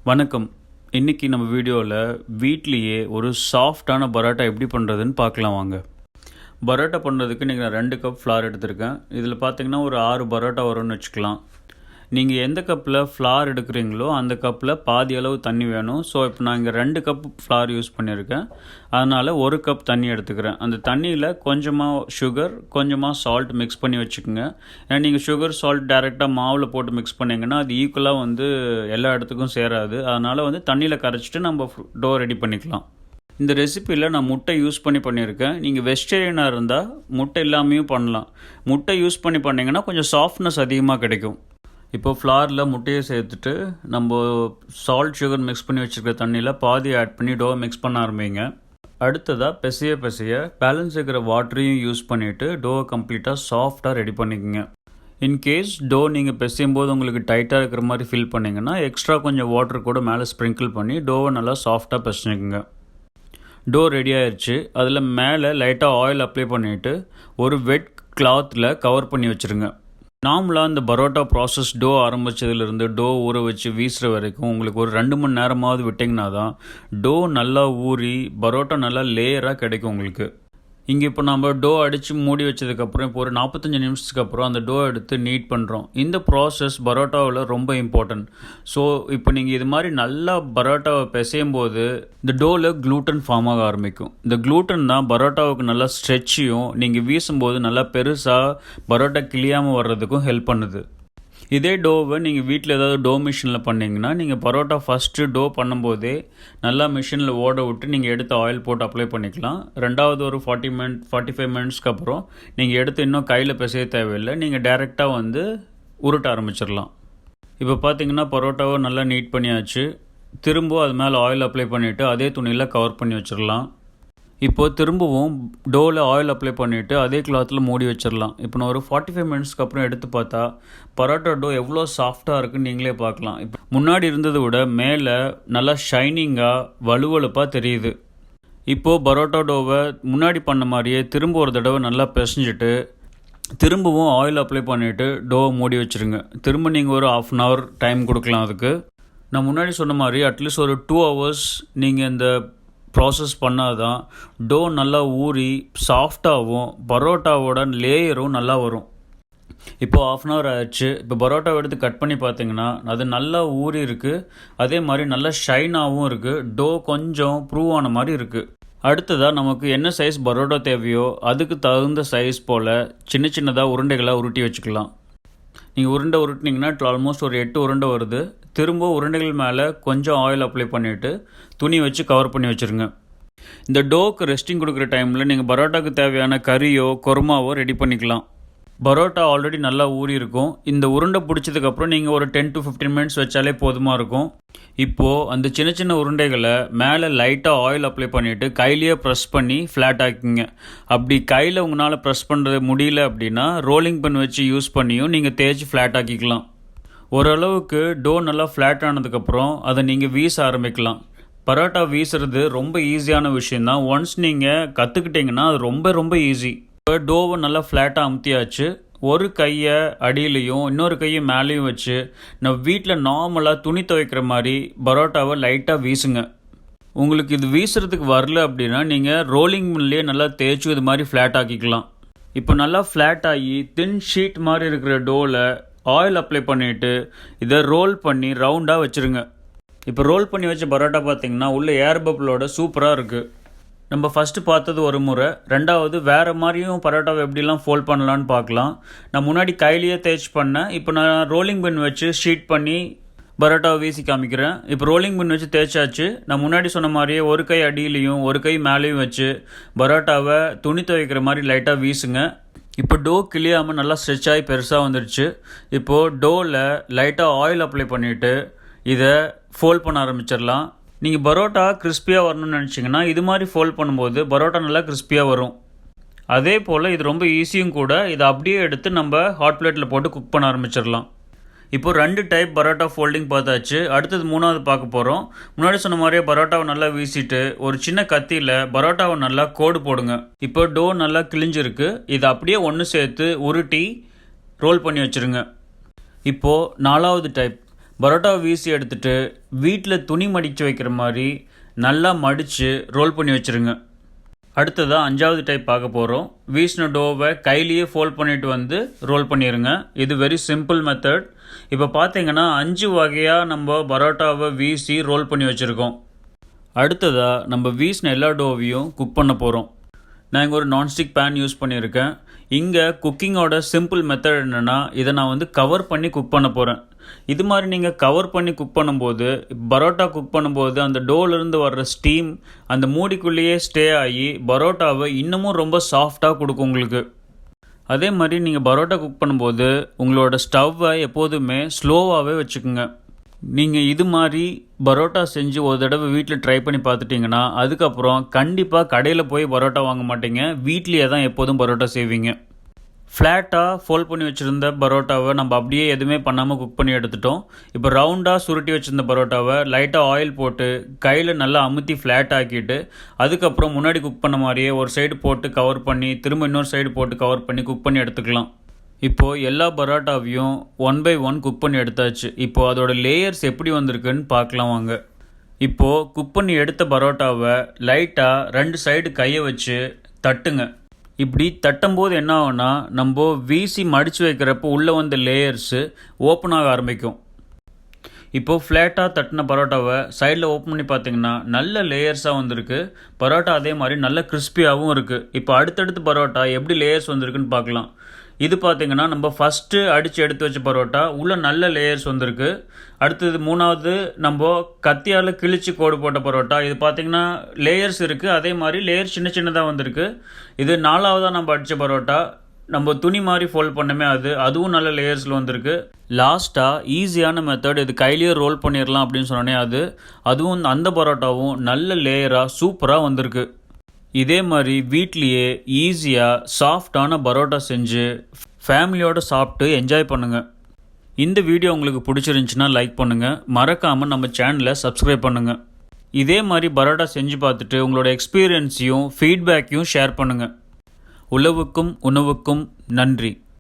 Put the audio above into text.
வணக்கம். இன்றைக்கி நம்ம வீடியோவில் வீட்லேயே ஒரு சாஃப்டான பரோட்டா எப்படி பண்ணுறதுன்னு பார்க்கலாம் வாங்க. பரோட்டா பண்ணுறதுக்கு இன்றைக்கி நான் 2 கப் ஃப்ளார் எடுத்திருக்கேன். இதில் பார்த்திங்கன்னா ஒரு 6 பரோட்டா வரும்னு வச்சுக்கலாம். நீங்கள் எந்த கப்பில் ஃப்ளார் எடுக்கிறீங்களோ அந்த கப்பில் பாதி அளவு தண்ணி வேணும். ஸோ இப்போ நான் இங்கே 2 கப் ஃப்ளார் யூஸ் பண்ணியிருக்கேன். அதனால் 1 கப் தண்ணி எடுத்துக்கிறேன். அந்த தண்ணியில் கொஞ்சமாக சுகர், கொஞ்சமாக சால்ட் மிக்ஸ் பண்ணி வச்சுக்கோங்க. ஏன்னா நீங்கள் சுகர், சால்ட் டைரெக்டாக மாவில் போட்டு மிக்ஸ் பண்ணிங்கன்னா அது ஈக்குவலாக எல்லா இடத்துக்கும் சேராது. அதனால் தண்ணியில் கரைச்சிட்டு நம்ம டோ ரெடி பண்ணிக்கலாம். இந்த ரெசிப்பியில் நான் முட்டை யூஸ் பண்ணியிருக்கேன். நீங்கள் வெஜிடேரியனாக இருந்தால் முட்டை இல்லாமையும் பண்ணலாம். முட்டை யூஸ் பண்ணிங்கன்னா கொஞ்சம் சாஃப்ட்னஸ் அதிகமாக கிடைக்கும். இப்போ ஃப்ளாரில் முட்டையை சேர்த்துட்டு நம்ம சால்ட், சுகர் மிக்ஸ் பண்ணி வச்சுருக்க தண்ணியில் பாதி ஆட் பண்ணி டோவை மிக்ஸ் பண்ண ஆரம்பிங்க. அடுத்ததாக பிசைய பேலன்ஸ் இருக்கிற வாட்டரையும் யூஸ் பண்ணிவிட்டு டோவை கம்ப்ளீட்டாக சாஃப்டாக ரெடி பண்ணிக்கோங்க. இன்கேஸ் டோ நீங்கள் பிசையும் போது உங்களுக்கு டைட்டாக இருக்கிற மாதிரி ஃபீல் பண்ணிங்கன்னா எக்ஸ்ட்ரா கொஞ்சம் வாட்டர் கூட மேலே ஸ்ப்ரிங்கிள் பண்ணி டோவை நல்லா சாஃப்டாக பிசைஞ்சுக்குங்க. டோ ரெடி ஆயிடுச்சு. அதில் மேலே லைட்டாக ஆயில் அப்ளை பண்ணிவிட்டு ஒரு வெட் கிளாத்தில் கவர் பண்ணி வச்சுருங்க. நார்மலாக இந்த பரோட்டா ப்ராசஸ் டோ ஆரம்பித்ததுலேருந்து டோ ஊற வச்சு வீசுகிற வரைக்கும் உங்களுக்கு ஒரு 2 மணி நேரமாவது விட்டிங்கன்னா தான் டோ நல்லா ஊறி பரோட்டா நல்லா லேயராக கிடைக்கும் உங்களுக்கு. இங்கே இப்போ நம்ம டோ அடித்து மூடி வச்சதுக்கப்புறம் இப்போ ஒரு 45 நிமிஷத்துக்கு அப்புறம் அந்த டோ எடுத்து நீட் பண்ணுறோம். இந்த ப்ராசஸ் பரோட்டாவில் ரொம்ப இம்பார்ட்டன்ட். ஸோ இப்போ நீங்கள் இது மாதிரி நல்லா பரோட்டாவை பிசையும் போது இந்த டோவில் க்ளூட்டன் ஃபார்ம் ஆக ஆரம்பிக்கும். இந்த க்ளூட்டன் தான் பரோட்டாவுக்கு நல்லா ஸ்ட்ரெச்சியும் நீங்கள் வீசும்போது நல்லா பெருசாக பரோட்டா கிளியாமல் வர்றதுக்கும் ஹெல்ப் பண்ணுது. இதே டோவை நீங்கள் வீட்டில் ஏதாவது டோ மிஷினில் பண்ணிங்கன்னா நீங்கள் பரோட்டா ஃபஸ்ட்டு டோ பண்ணும்போதே நல்லா மிஷினில் ஓட விட்டு நீங்கள் எடுத்து ஆயில் போட்டு அப்ளை பண்ணிக்கலாம். ரெண்டாவது ஒரு 45 மினிட்ஸ்க்கு அப்புறம் நீங்கள் எடுத்து இன்னும் கையில் பிசைய தேவையில்லை. நீங்கள் டைரெக்டாக உருட்ட ஆரம்பிச்சிடலாம். இப்போ பார்த்தீங்கன்னா பரோட்டாவை நல்லா நீட் பண்ணியாச்சு. திரும்ப அது மேலே ஆயில் அப்ளை பண்ணிவிட்டு அதே துணியில் கவர் பண்ணி வச்சிடலாம். இப்போது திரும்பவும் டோவில் ஆயில் அப்ளை பண்ணிவிட்டு அதே கிளாத்தில் மூடி வச்சிடலாம். இப்போ நான் ஒரு 45 மினிட்ஸ்க்கு அப்புறம் எடுத்து பார்த்தா பரோட்டா டோ எவ்வளோ சாஃப்டாக இருக்குன்னு நீங்களே பார்க்கலாம். இப்போ முன்னாடி இருந்ததை விட மேலே நல்லா ஷைனிங்காக வலுவலுப்பாக தெரியுது. இப்போது பரோட்டா டோவை முன்னாடி பண்ண மாதிரியே திரும்ப ஒரு தடவை நல்லா பிசைஞ்சிட்டு திரும்பவும் ஆயில் அப்ளை பண்ணிவிட்டு டோவை மூடி வச்சுருங்க. திரும்ப நீங்கள் ஒரு 1/2 hour டைம் கொடுக்கலாம். அதுக்கு நான் முன்னாடி சொன்ன மாதிரி அட்லீஸ்ட் ஒரு 2 hours நீங்கள் இந்த ப்ராசஸ் பண்ணால் தான் டோ நல்லா ஊறி சாஃப்டாகவும் பரோட்டாவோட லேயரும் நல்லா வரும். இப்போது 1/2 hour ஆயிடுச்சு. இப்போ பரோட்டாவை எடுத்து கட் பண்ணி பார்த்தீங்கன்னா அது நல்லா ஊறி இருக்குது. அதே மாதிரி நல்லா ஷைனாகவும் இருக்குது. டோ கொஞ்சம் ப்ரூவ் ஆன மாதிரி இருக்குது. அடுத்ததாக நமக்கு என்ன சைஸ் பரோட்டா தேவையோ அதுக்கு தகுந்த சைஸ் போல் சின்னதாக உருண்டைகளாக உருட்டி வச்சுக்கலாம். நீங்கள் உருட்டினீங்கன்னா ஆல்மோஸ்ட் ஒரு 8 உருண்டை வருது. திரும்ப உருண்டைகள் மேலே கொஞ்சம் ஆயில் அப்ளை பண்ணிவிட்டு துணி வச்சு கவர் பண்ணி வச்சுருங்க. இந்த டோக்கு ரெஸ்டிங் கொடுக்குற டைமில் நீங்கள் பரோட்டாவுக்கு தேவையான கறியோ குருமாவோ ரெடி பண்ணிக்கலாம். பரோட்டா ஆல்ரெடி நல்லா ஊறி இருக்கும். இந்த உருண்டை பிடிச்சதுக்கப்புறம் நீங்கள் ஒரு 10 to 15 மினிட்ஸ் வச்சாலே போதுமாக இருக்கும். இப்போது அந்த சின்ன உருண்டைகளை மேலே லைட்டாக ஆயில் அப்ளை பண்ணிவிட்டு கையிலேயே ப்ரெஸ் பண்ணி ஃப்ளாட் ஆக்கிங்க. அப்படி கையில் உங்களால் ப்ரெஸ் பண்ணுறது முடியல அப்படின்னா ரோலிங் பென் வச்சு யூஸ் பண்ணியும் நீங்கள் தேய்ச்சி ஃப்ளாட் ஆக்கிக்கலாம். ஓரளவுக்கு டோ நல்லா ஃப்ளாட் ஆனதுக்கப்புறம் அதை நீங்கள் வீச ஆரம்பிக்கலாம். பரோட்டா வீசுறது ரொம்ப ஈஸியான விஷயந்தான். ஒன்ஸ் நீங்கள் கற்றுக்கிட்டிங்கன்னா அது ரொம்ப ஈஸி. இப்போ டோவை நல்லா ஃப்ளாட்டாக அமுத்தியாச்சு. ஒரு கையை அடியிலையும் இன்னொரு கையை மேலேயும் வச்சு நான் வீட்டில் நார்மலாக துணி துவைக்கிற மாதிரி பரோட்டாவை லைட்டாக வீசுங்க. உங்களுக்கு இது வீசுறதுக்கு வரல அப்படின்னா நீங்கள் ரோலிங் மில்லையே நல்லா தேய்ச்சி இது மாதிரி ஃப்ளாட் ஆக்கிக்கலாம். இப்போ நல்லா ஃப்ளாட் ஆகி தின் ஷீட் மாதிரி இருக்கிற டோவில் ஆயில் அப்ளை பண்ணிவிட்டு இதை ரோல் பண்ணி ரவுண்டாக வச்சுருங்க. இப்போ ரோல் பண்ணி வச்ச பரோட்டா பார்த்திங்கன்னா உள்ளே ஏர் பபிளோட சூப்பராக இருக்குது. நம்ம ஃபஸ்ட்டு பார்த்தது ஒரு முறை. ரெண்டாவது வேறு மாதிரியும் பரோட்டாவை எப்படிலாம் ஃபோல்ட் பண்ணலான்னு பார்க்கலாம். நான் முன்னாடி கையிலேயே தேய்ச்சி பண்ணேன். இப்போ நான் ரோலிங் பின் வச்சு ஷீட் பண்ணி பரோட்டாவை வீசி காமிக்கிறேன். இப்போ ரோலிங் பின் வச்சு தேய்ச்சாச்சு. நான் முன்னாடி சொன்ன மாதிரியே ஒரு கை அடியிலையும் ஒரு கை மேலேயும் வச்சு பரோட்டாவை துணி துவைக்கிற மாதிரி லைட்டாக வீசுங்க. இப்போ டோ கிளியாமல் நல்லா ஸ்ட்ரெச் ஆகி பெருசாக வந்துடுச்சு. இப்போது டோவில் லைட்டாக ஆயில் அப்ளை பண்ணிவிட்டு இதை ஃபோல்ட் பண்ண ஆரம்பிச்சிடலாம். நீங்கள் பரோட்டா கிறிஸ்பியாக வரணும்னு நினச்சிங்கன்னா இது மாதிரி ஃபோல்ட் பண்ணும்போது பரோட்டா நல்லா கிறிஸ்பியாக வரும். அதே போல் இது ரொம்ப ஈஸியும் கூட. இதை அப்படியே எடுத்து நம்ம ஹாட் பிளேட்டில் போட்டு குக் பண்ண ஆரம்பிச்சிடலாம். இப்போது 2 டைப் பரோட்டா ஃபோல்டிங் பார்த்தாச்சு. அடுத்தது 3வது பார்க்க போகிறோம். முன்னாடி சொன்ன மாதிரியே பரோட்டாவை நல்லா வீசிட்டு ஒரு சின்ன கத்தியில் பரோட்டாவை நல்லா கோடு போடுங்க. இப்போ டோ நல்லா கிழிஞ்சிருக்கு. இதை அப்படியே ஒன்று சேர்த்து உருட்டி ரோல் பண்ணி வச்சுருங்க. இப்போது 4வது டைப் பரோட்டாவை வீசி எடுத்துகிட்டு வீட்டில் துணி மடித்து வைக்கிற மாதிரி நல்லா மடித்து ரோல் பண்ணி வச்சுருங்க. அடுத்ததாக 5வது டைப் பார்க்க போகிறோம். வீசின டோவை கையிலேயே ஃபோல்ட் பண்ணிவிட்டு வந்து ரோல் பண்ணிடுங்க. இது வெரி சிம்பிள் மெத்தட். இப்போ பார்த்தீங்கன்னா 5 வகையாக நம்ம பரோட்டாவை வீசி ரோல் பண்ணி வச்சுருக்கோம். அடுத்ததாக நம்ம வீசின எல்லா டோவையும் குக் பண்ண போகிறோம். நான் இங்கே ஒரு நான்ஸ்டிக் பேன் யூஸ் பண்ணியிருக்கேன். இங்கே குக்கிங்கோட சிம்பிள் மெத்தட் என்னென்னா, இதை நான் வந்து கவர் பண்ணி குக் பண்ண போகிறேன். இது மாதிரி நீங்கள் கவர் பண்ணி குக் பண்ணும்போது, பரோட்டா குக் பண்ணும்போது அந்த டோலேருந்து வர்ற ஸ்டீம் அந்த மூடிக்குள்ளேயே ஸ்டே ஆகி பரோட்டாவை இன்னமும் ரொம்ப சாஃப்டாக கொடுக்கும் உங்களுக்கு. அதே மாதிரி நீங்கள் பரோட்டா குக் பண்ணும்போது உங்களோட ஸ்டவ்வை எப்போதுமே ஸ்லோவாகவே வச்சுக்கோங்க. நீங்கள் இது மாதிரி பரோட்டா செஞ்சு ஒரு தடவை வீட்டில் ட்ரை பண்ணி பார்த்துட்டிங்கன்னா அதுக்கப்புறம் கண்டிப்பாக கடையில் போய் பரோட்டா வாங்க மாட்டீங்க, வீட்லேயே தான் எப்போதும் பரோட்டா செய்வீங்க. ஃப்ளாட்டாக ஃபோல்ட் பண்ணி வச்சுருந்த பரோட்டாவை நம்ம அப்படியே எதுவுமே பண்ணாமல் குக் பண்ணி எடுத்துட்டோம். இப்போ ரவுண்டாக சுருட்டி வச்சுருந்த பரோட்டாவை லைட்டாக ஆயில் போட்டு கையில் நல்லா அமுத்தி ஃப்ளாட் ஆக்கிட்டு அதுக்கப்புறம் முன்னாடி குக் பண்ண மாதிரியே ஒரு சைடு போட்டு கவர் பண்ணி திரும்ப இன்னொரு சைடு போட்டு கவர் பண்ணி குக் பண்ணி எடுத்துக்கலாம். இப்போது எல்லா பரோட்டாவையும் 1 by 1 குக் பண்ணி எடுத்தாச்சு. இப்போது அதோட லேயர்ஸ் எப்படி வந்திருக்குன்னு பார்க்கலாம் வாங்க. இப்போது குக் பண்ணி எடுத்த பரோட்டாவை லைட்டாக 2 சைடு கையை வச்சு தட்டுங்க. இப்படி தட்டும்போது என்ன ஆகும்னா, நம்ம வீசி மடித்து வைக்கிறப்போ உள்ளே வந்த லேயர்ஸு ஓப்பன் ஆக ஆரம்பிக்கும். இப்போது ஃப்ளாட்டாக தட்டின பரோட்டாவை சைடில் ஓப்பன் பண்ணி பார்த்தீங்கன்னா நல்ல லேயர்ஸாக வந்திருக்கு. பரோட்டா அதே மாதிரி நல்ல கிறிஸ்பியாகவும் இருக்குது. இப்போ அடுத்தடுத்து பரோட்டா எப்படி லேயர்ஸ் வந்திருக்குன்னு பார்க்கலாம். இது பார்த்தீங்கன்னா நம்ம ஃபஸ்ட்டு அடித்து எடுத்து வச்ச பரோட்டா உள்ளே நல்ல லேயர்ஸ் வந்திருக்கு. அடுத்தது 3வது நம்ம கத்தியால் கிழிச்சு கோடு போட்ட பரோட்டா. இது பார்த்தீங்கன்னா லேயர்ஸ் இருக்குது, அதே மாதிரி லேயர் சின்ன சின்னதாக வந்திருக்கு. இது 4வதாக நம்ம அடித்த பரோட்டா, நம்ம துணி மாதிரி ஃபோல்ட் பண்ணமே அதுவும் நல்ல லேயர்ஸில் வந்திருக்கு. லாஸ்ட்டாக ஈஸியான மெத்தட், இது கையிலேயே ரோல் பண்ணிடலாம் அப்படின்னு சொன்னோன்னே அதுவும் அந்த பரோட்டாவும் நல்ல லேயராக சூப்பராக வந்திருக்கு. இதே மாதிரி வீட்லேயே ஈஸியாக சாஃப்டான பரோட்டா செஞ்சு ஃபேமிலியோடு சாப்பிட்டு என்ஜாய் பண்ணுங்கள். இந்த வீடியோ உங்களுக்கு பிடிச்சிருந்துச்சின்னா லைக் பண்ணுங்கள், மறக்காமல் நம்ம சேனலை சப்ஸ்கிரைப் பண்ணுங்கள். இதே மாதிரி பரோட்டா செஞ்சு பார்த்துட்டு உங்களோட எக்ஸ்பீரியன்ஸையும் ஃபீட்பேக்கையும் ஷேர் பண்ணுங்கள். உழவுக்கும் உணவுக்கும் நன்றி.